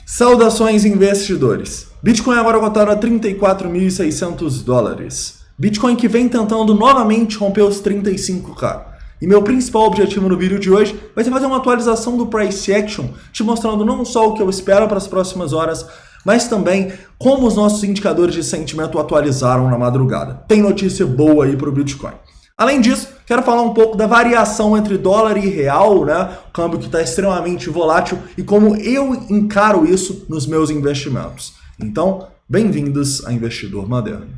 Saudações, investidores! Bitcoin agora cotado a 34.600 dólares. Bitcoin que vem tentando novamente romper os 35k. E meu principal objetivo no vídeo de hoje vai ser fazer uma atualização do Price Action, te mostrando não só o que eu espero para as próximas horas, mas também como os nossos indicadores de sentimento atualizaram na madrugada. Tem notícia boa aí para o Bitcoin. Além disso, quero falar um pouco da variação entre dólar e real, né? O câmbio que está extremamente volátil e como eu encaro isso nos meus investimentos. Então, bem-vindos a Investidor Moderno.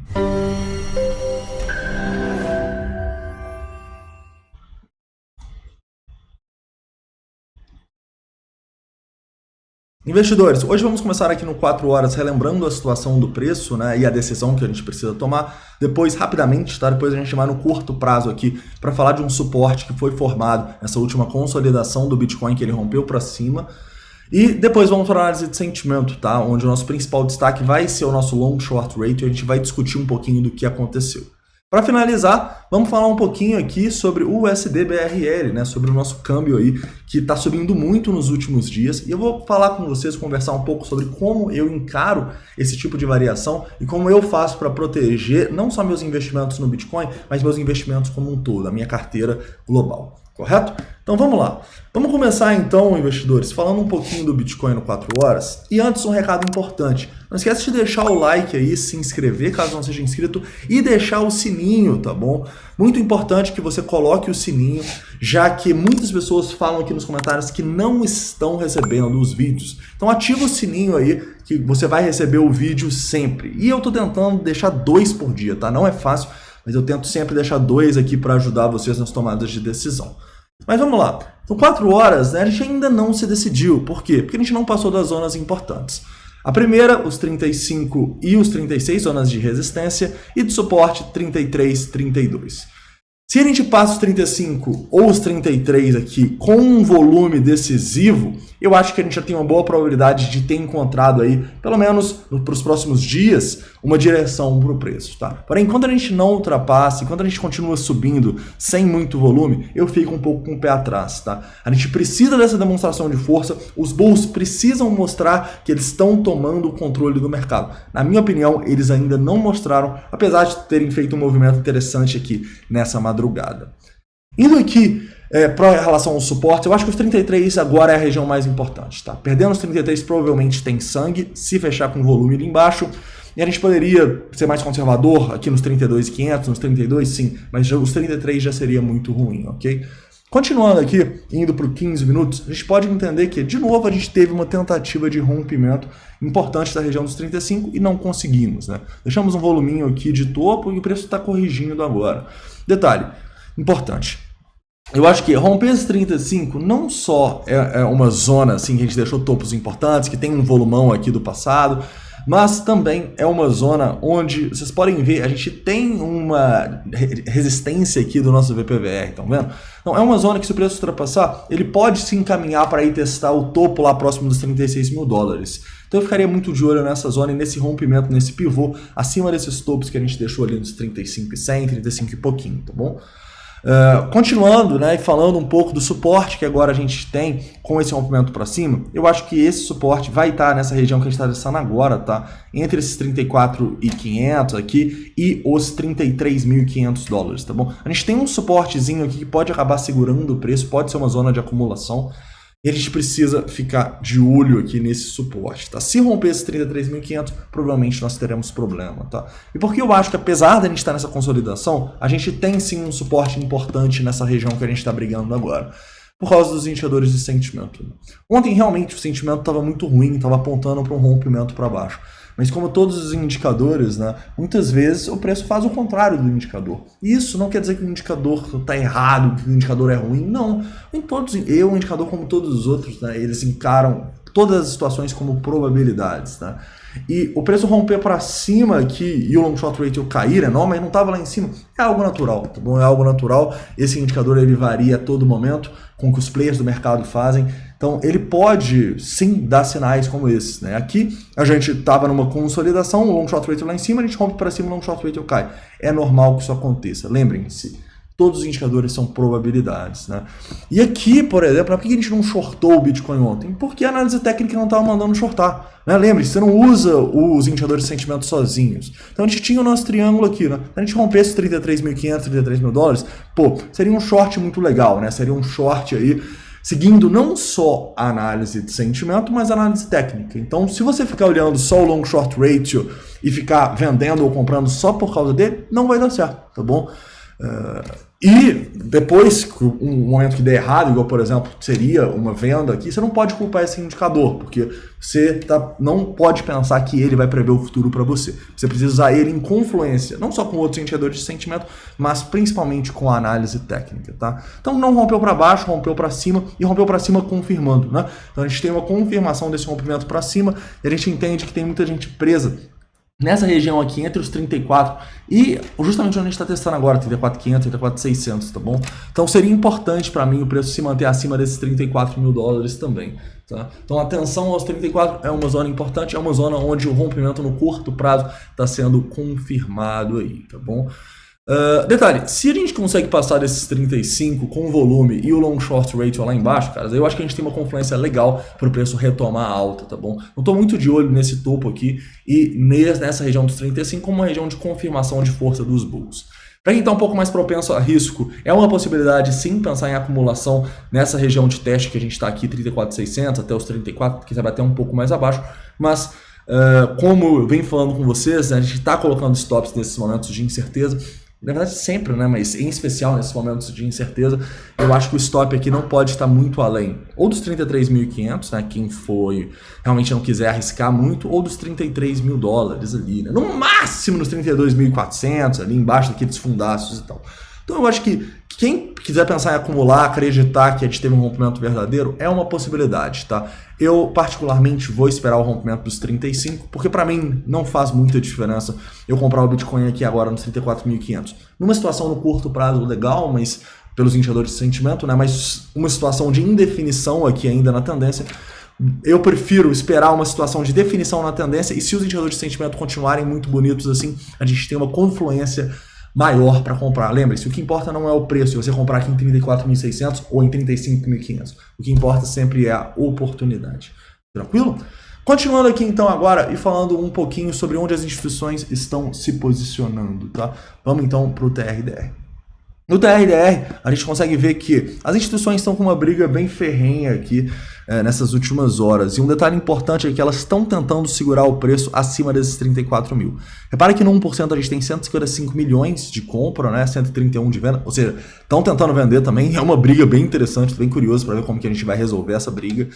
Investidores, hoje vamos começar aqui no 4 horas relembrando a situação do preço, né, e a decisão que a gente precisa tomar. Depois, rapidamente, tá? Depois a gente vai no curto prazo aqui para falar de um suporte que foi formado nessa última consolidação do Bitcoin que ele rompeu para cima. E depois vamos para a análise de sentimento, tá? Onde o nosso principal destaque vai ser o nosso long short rate e a gente vai discutir um pouquinho do que aconteceu. Para finalizar, vamos falar um pouquinho aqui sobre o USD-BRL, né? Sobre o nosso câmbio aí, que está subindo muito nos últimos dias. E eu vou falar com vocês, conversar um pouco sobre como eu encaro esse tipo de variação e como eu faço para proteger não só meus investimentos no Bitcoin, mas meus investimentos como um todo, a minha carteira global. Correto? Então vamos lá. Vamos começar então, investidores, falando um pouquinho do Bitcoin no 4 horas. E antes um recado importante. Não esquece de deixar o like aí, se inscrever caso não seja inscrito e deixar o sininho, tá bom? Muito importante que você coloque o sininho, já que muitas pessoas falam aqui nos comentários que não estão recebendo os vídeos. Então ativa o sininho aí que você vai receber o vídeo sempre. E eu tô tentando deixar 2 por dia, tá? Não é fácil, mas eu tento sempre deixar 2 aqui para ajudar vocês nas tomadas de decisão. Mas vamos lá. Então 4 horas, né, a gente ainda não se decidiu. Por quê? Porque a gente não passou das zonas importantes. A primeira, os 35 e os 36, zonas de resistência, e de suporte 33, 32. Se a gente passa os 35 ou os 33 aqui com um volume decisivo, eu acho que a gente já tem uma boa probabilidade de ter encontrado aí, pelo menos para os próximos dias, uma direção para o preço, tá? Porém, enquanto a gente não ultrapassa, enquanto a gente continua subindo sem muito volume, eu fico um pouco com o pé atrás, tá? A gente precisa dessa demonstração de força, os bulls precisam mostrar que eles estão tomando o controle do mercado. Na minha opinião, eles ainda não mostraram, apesar de terem feito um movimento interessante aqui nessa madrugada. Indo aqui para relação ao suporte, eu acho que os 33 agora é a região mais importante, tá? Perdendo os 33 provavelmente tem sangue, se fechar com volume ali embaixo, e a gente poderia ser mais conservador aqui nos 32.500, nos 32 sim, mas os 33 já seria muito ruim, ok? Continuando aqui, indo para os 15 minutos, a gente pode entender que, de novo, a gente teve uma tentativa de rompimento importante da região dos 35 e não conseguimos, né? Deixamos um voluminho aqui de topo e o preço está corrigindo agora. Detalhe importante. Eu acho que romper esses 35 não só é uma zona assim, que a gente deixou topos importantes, que tem um volumão aqui do passado, mas também é uma zona onde, vocês podem ver, a gente tem uma resistência aqui do nosso VPVR, estão vendo? Então é uma zona que se o preço ultrapassar, ele pode se encaminhar para ir testar o topo lá próximo dos 36 mil dólares. Então eu ficaria muito de olho nessa zona e nesse rompimento, nesse pivô, acima desses topos que a gente deixou ali nos 35.100, 35 e pouquinho, tá bom? Continuando, né, e falando um pouco do suporte que agora a gente tem com esse rompimento para cima, eu acho que esse suporte vai estar nessa região que a gente está testando agora, tá? Entre esses 34.500 aqui e os 33.500 dólares, tá bom? A gente tem um suportezinho aqui que pode acabar segurando o preço, pode ser uma zona de acumulação. E a gente precisa ficar de olho aqui nesse suporte, tá? Se romper esse 33.500, provavelmente nós teremos problema, tá? E porque eu acho que apesar de a gente estar nessa consolidação, a gente tem sim um suporte importante nessa região que a gente está brigando agora. Por causa dos indicadores de sentimento. Ontem realmente o sentimento estava muito ruim, estava apontando para um rompimento para baixo. Mas como todos os indicadores, né, muitas vezes o preço faz o contrário do indicador. Isso não quer dizer que o indicador está errado, que o indicador é ruim. Não. O indicador, como todos os outros, né, eles encaram todas as situações como probabilidades. Né? E o preço romper para cima aqui e o long short rate cair enorme, mas não estava lá em cima, é algo natural, tá bom? É algo natural. Esse indicador ele varia a todo momento com o que os players do mercado fazem. Então, ele pode, sim, dar sinais como esses, né? Aqui, a gente estava numa consolidação, o long short rate lá em cima, a gente rompe para cima, o long short rate cai. É normal que isso aconteça. Lembrem-se, Todos os indicadores são probabilidades, né? E aqui, por exemplo, por que a gente não shortou o Bitcoin ontem? Porque a análise técnica não estava mandando shortar, né? Lembre-se, você não usa os indicadores de sentimento sozinhos. Então a gente tinha o nosso triângulo aqui, né? Se a gente rompesse 33.500, 33 mil dólares, pô, seria um short muito legal, né? Seria um short aí seguindo não só a análise de sentimento, mas a análise técnica. Então, se você ficar olhando só o long short ratio e ficar vendendo ou comprando só por causa dele, não vai dar certo, tá bom? E depois, um momento que der errado, igual por exemplo, seria uma venda aqui, você não pode culpar esse indicador, porque você não pode pensar que ele vai prever o futuro para você. Você precisa usar ele em confluência, não só com outros indicadores de sentimento, mas principalmente com a análise técnica, tá? Então não rompeu para baixo, rompeu para cima e rompeu para cima confirmando, né? Então a gente tem uma confirmação desse rompimento para cima e a gente entende que tem muita gente presa nessa região aqui, entre os 34 e justamente onde a gente está testando agora, 34.500, 34.600, tá bom? Então seria importante para mim o preço se manter acima desses 34 mil dólares também, tá? Então atenção aos 34, é uma zona importante, é uma zona onde o rompimento no curto prazo está sendo confirmado aí, tá bom? Detalhe, se a gente consegue passar desses 35 com o volume e o long short ratio lá embaixo, cara, eu acho que a gente tem uma confluência legal para o preço retomar a alta, tá bom? Eu tô muito de olho nesse topo aqui e nessa região dos 35 como uma região de confirmação de força dos bulls. Para quem está um pouco mais propenso a risco, é uma possibilidade sim pensar em acumulação nessa região de teste que a gente está aqui, 34.600 até os 34, que vai até um pouco mais abaixo, mas como eu venho falando com vocês, né, a gente está colocando stops nesses momentos de incerteza. Na verdade sempre, né? Mas em especial nesses momentos de incerteza, eu acho que o stop aqui não pode estar muito além ou dos 33.500, né? Quem foi realmente não quiser arriscar muito, ou dos 33 mil dólares ali, né? No máximo nos 32.400 ali embaixo daqueles fundaços e tal. Então eu acho que quem quiser pensar em acumular, acreditar que a gente teve um rompimento verdadeiro, é uma possibilidade, tá? Eu particularmente vou esperar o rompimento dos 35, porque para mim não faz muita diferença eu comprar o Bitcoin aqui agora nos 34.500. Numa situação no curto prazo legal, mas pelos indicadores de sentimento, né? Mas uma situação de indefinição aqui ainda na tendência, eu prefiro esperar uma situação de definição na tendência e se os indicadores de sentimento continuarem muito bonitos assim, a gente tem uma confluência maior para comprar. Lembre-se, o que importa não é o preço, você comprar aqui em 34.600 ou em 35.500. O que importa sempre é a oportunidade. Tranquilo? Continuando aqui então agora e falando um pouquinho sobre onde as instituições estão se posicionando, tá? Vamos então para o TRDR. No TRDR, a gente consegue ver que as instituições estão com uma briga bem ferrenha aqui nessas últimas horas. E um detalhe importante é que elas estão tentando segurar o preço acima desses 34 mil. Repara que no 1% a gente tem 155 milhões de compra, né? 131 de venda. Ou seja, estão tentando vender também. É uma briga bem interessante, bem curioso para ver como que a gente vai resolver essa briga.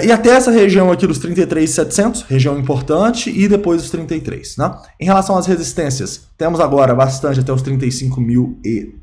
E até essa região aqui dos 33.700, região importante, e depois os 33, né? Em relação às resistências, temos agora bastante até os 35 mil e...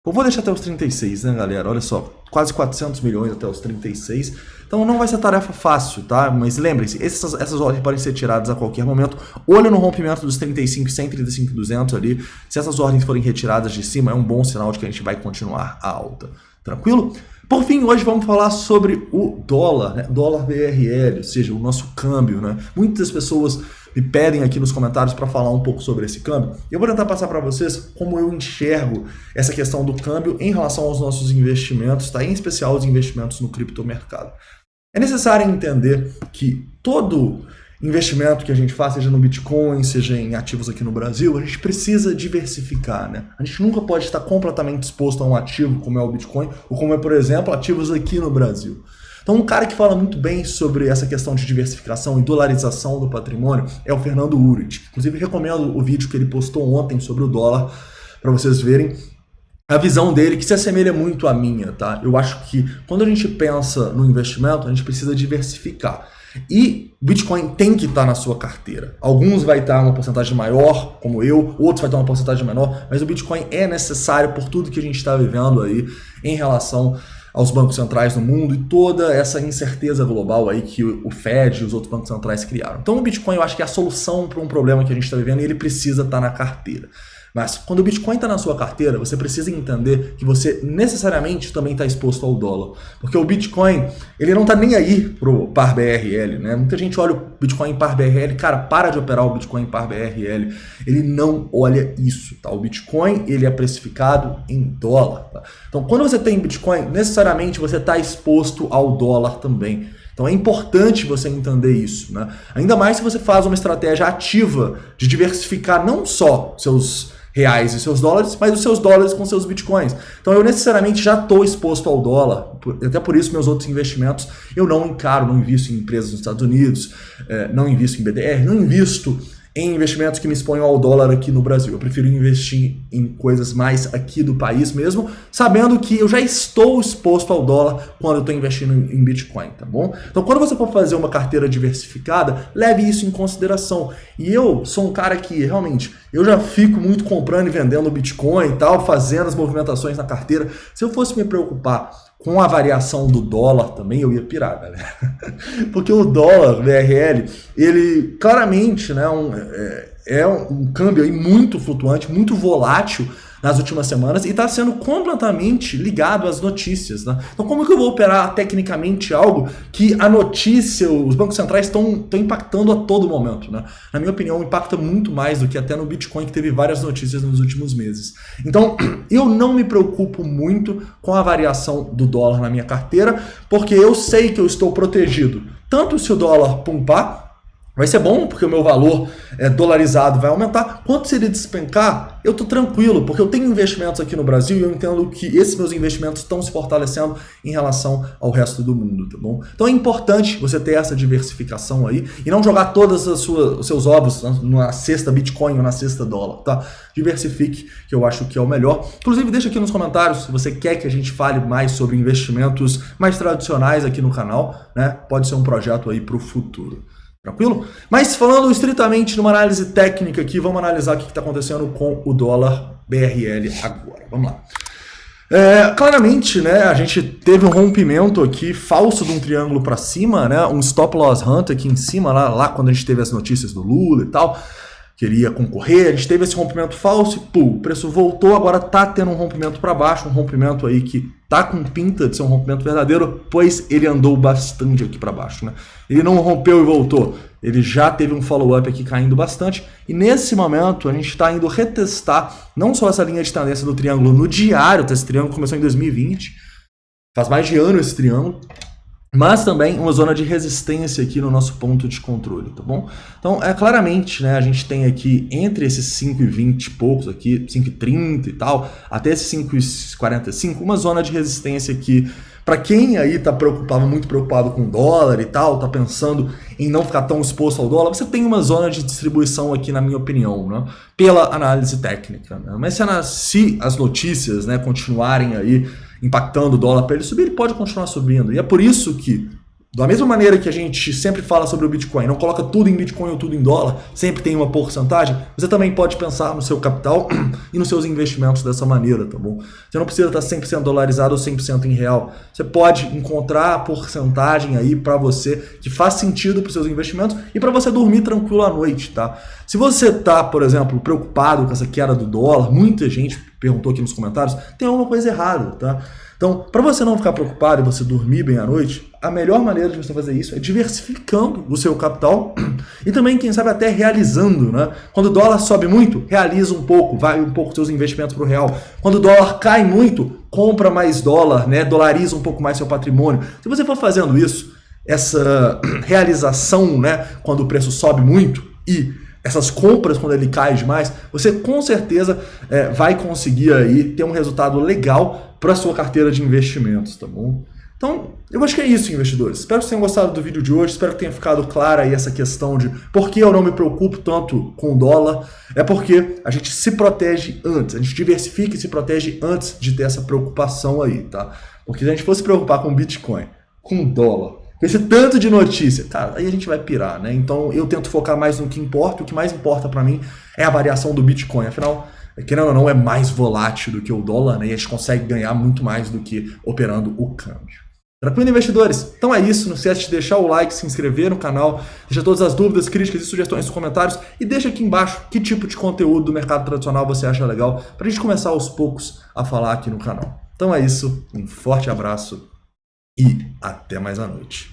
Eu vou deixar até os 36, né, galera? Olha só, quase 400 milhões até os 36. Então não vai ser tarefa fácil, tá? Mas lembrem-se, essas ordens podem ser tiradas a qualquer momento. Olho no rompimento dos 35.100, 35.200 ali. Se essas ordens forem retiradas de cima, é um bom sinal de que a gente vai continuar a alta. Tranquilo? Por fim, hoje vamos falar sobre o dólar, né? Dólar BRL, ou seja, o nosso câmbio, né? Muitas pessoas me pedem aqui nos comentários para falar um pouco sobre esse câmbio. Eu vou tentar passar para vocês como eu enxergo essa questão do câmbio em relação aos nossos investimentos, tá? Em especial os investimentos no criptomercado. É necessário entender que todo investimento que a gente faz, seja no Bitcoin, seja em ativos aqui no Brasil, a gente precisa diversificar, né? A gente nunca pode estar completamente exposto a um ativo como é o Bitcoin, ou como é, por exemplo, ativos aqui no Brasil. Então, um cara que fala muito bem sobre essa questão de diversificação e dolarização do patrimônio é o Fernando Urich. Inclusive, recomendo o vídeo que ele postou ontem sobre o dólar, para vocês verem a visão dele, que se assemelha muito à minha, tá? Eu acho que quando a gente pensa no investimento, a gente precisa diversificar. E Bitcoin tem que estar na sua carteira. Alguns vai estar uma porcentagem maior, como eu, outros vai estar uma porcentagem menor, mas o Bitcoin é necessário por tudo que a gente está vivendo aí em relação aos bancos centrais no mundo e toda essa incerteza global aí que o Fed e os outros bancos centrais criaram. Então o Bitcoin eu acho que é a solução para um problema que a gente está vivendo e ele precisa estar na carteira. Mas quando o Bitcoin está na sua carteira, você precisa entender que você necessariamente também está exposto ao dólar. Porque o Bitcoin, ele não está nem aí pro par BRL, né? Muita gente olha o Bitcoin em par BRL, cara, para de operar o Bitcoin em par BRL. Ele não olha isso, tá? O Bitcoin, ele é precificado em dólar, tá? Então, quando você tem Bitcoin, necessariamente você está exposto ao dólar também. Então é importante você entender isso, né? Ainda mais se você faz uma estratégia ativa de diversificar não só seus reais e seus dólares, mas os seus dólares com seus bitcoins. Então eu necessariamente já estou exposto ao dólar, até por isso meus outros investimentos eu não encaro, não invisto em empresas nos Estados Unidos, não invisto em BDR, não invisto em investimentos que me exponham ao dólar aqui no Brasil. Eu prefiro investir em coisas mais aqui do país mesmo, sabendo que eu já estou exposto ao dólar quando eu estou investindo em Bitcoin, tá bom? Então, quando você for fazer uma carteira diversificada, leve isso em consideração. E eu sou um cara que, realmente, eu já fico muito comprando e vendendo Bitcoin e tal, fazendo as movimentações na carteira. Se eu fosse me preocupar com a variação do dólar também, eu ia pirar, galera. Porque o dólar BRL, ele claramente, né, é um câmbio aí muito flutuante, muito volátil nas últimas semanas e está sendo completamente ligado às notícias, né? Então como que eu vou operar tecnicamente algo que a notícia, os bancos centrais estão impactando a todo momento, né? Na minha opinião, impacta muito mais do que até no Bitcoin, que teve várias notícias nos últimos meses. Então eu não me preocupo muito com a variação do dólar na minha carteira, porque eu sei que eu estou protegido, tanto se o dólar pumpar, vai ser bom, porque o meu valor dolarizado vai aumentar. Quanto se ele despencar, eu tô tranquilo, porque eu tenho investimentos aqui no Brasil e eu entendo que esses meus investimentos estão se fortalecendo em relação ao resto do mundo, tá bom? Então é importante você ter essa diversificação aí e não jogar todos os seus ovos na cesta Bitcoin ou na cesta dólar, tá? Diversifique, que eu acho que é o melhor. Inclusive, deixa aqui nos comentários se você quer que a gente fale mais sobre investimentos mais tradicionais aqui no canal, né? Pode ser um projeto aí para o futuro. Tranquilo? Mas falando estritamente numa análise técnica aqui, vamos analisar o que está acontecendo com o dólar BRL agora. Vamos lá. Claramente, né, a gente teve um rompimento aqui falso de um triângulo para cima, né, um stop loss hunt aqui em cima, lá quando a gente teve as notícias do Lula e tal, queria concorrer, a gente teve esse rompimento falso e pô, o preço voltou, agora tá tendo um rompimento para baixo, um rompimento aí que tá com pinta de ser um rompimento verdadeiro, pois ele andou bastante aqui para baixo, né? Ele não rompeu e voltou, ele já teve um follow-up aqui caindo bastante, e nesse momento a gente está indo retestar não só essa linha de tendência do triângulo no diário, esse triângulo começou em 2020, faz mais de ano esse triângulo, mas também uma zona de resistência aqui no nosso ponto de controle, tá bom? Então, claramente, né, a gente tem aqui entre esses 5,20 e poucos aqui, 5,30 e tal, até esses 5,45, uma zona de resistência aqui, para quem aí tá muito preocupado com dólar e tal, tá pensando em não ficar tão exposto ao dólar, você tem uma zona de distribuição aqui, na minha opinião, né, pela análise técnica, né? Mas se as notícias, né, continuarem aí impactando o dólar para ele subir, ele pode continuar subindo. E é por isso que, da mesma maneira que a gente sempre fala sobre o Bitcoin, não coloca tudo em Bitcoin ou tudo em dólar, sempre tem uma porcentagem, você também pode pensar no seu capital e nos seus investimentos dessa maneira, tá bom? Você não precisa estar 100% dolarizado ou 100% em real. Você pode encontrar a porcentagem aí para você que faz sentido para os seus investimentos e para você dormir tranquilo à noite, tá? Se você tá, por exemplo, preocupado com essa queda do dólar, muita gente perguntou aqui nos comentários, tem alguma coisa errada, tá? Então, para você não ficar preocupado e você dormir bem à noite, a melhor maneira de você fazer isso é diversificando o seu capital e também, quem sabe, até realizando, né? Quando o dólar sobe muito, realiza um pouco, vai um pouco seus investimentos para o real. Quando o dólar cai muito, compra mais dólar, né? Dolariza um pouco mais seu patrimônio. Se você for fazendo isso, essa realização, né? Quando o preço sobe muito e essas compras quando ele cai demais, você com certeza vai conseguir aí ter um resultado legal para a sua carteira de investimentos, tá bom? Então, eu acho que é isso, investidores. Espero que vocês tenham gostado do vídeo de hoje, espero que tenha ficado clara aí essa questão de por que eu não me preocupo tanto com o dólar. É porque a gente se protege antes, a gente diversifica e se protege antes de ter essa preocupação aí, tá? Porque se a gente fosse preocupar com Bitcoin, com dólar, com esse tanto de notícia, cara, aí a gente vai pirar, né? Então eu tento focar mais no que importa, o que mais importa para mim é a variação do Bitcoin, afinal, querendo ou não, é mais volátil do que o dólar, né? E a gente consegue ganhar muito mais do que operando o câmbio. Tranquilo, investidores? Então é isso, não esquece de deixar o like, se inscrever no canal, deixa todas as dúvidas, críticas e sugestões nos comentários e deixa aqui embaixo que tipo de conteúdo do mercado tradicional você acha legal para a gente começar aos poucos a falar aqui no canal. Então é isso, um forte abraço e até mais à noite.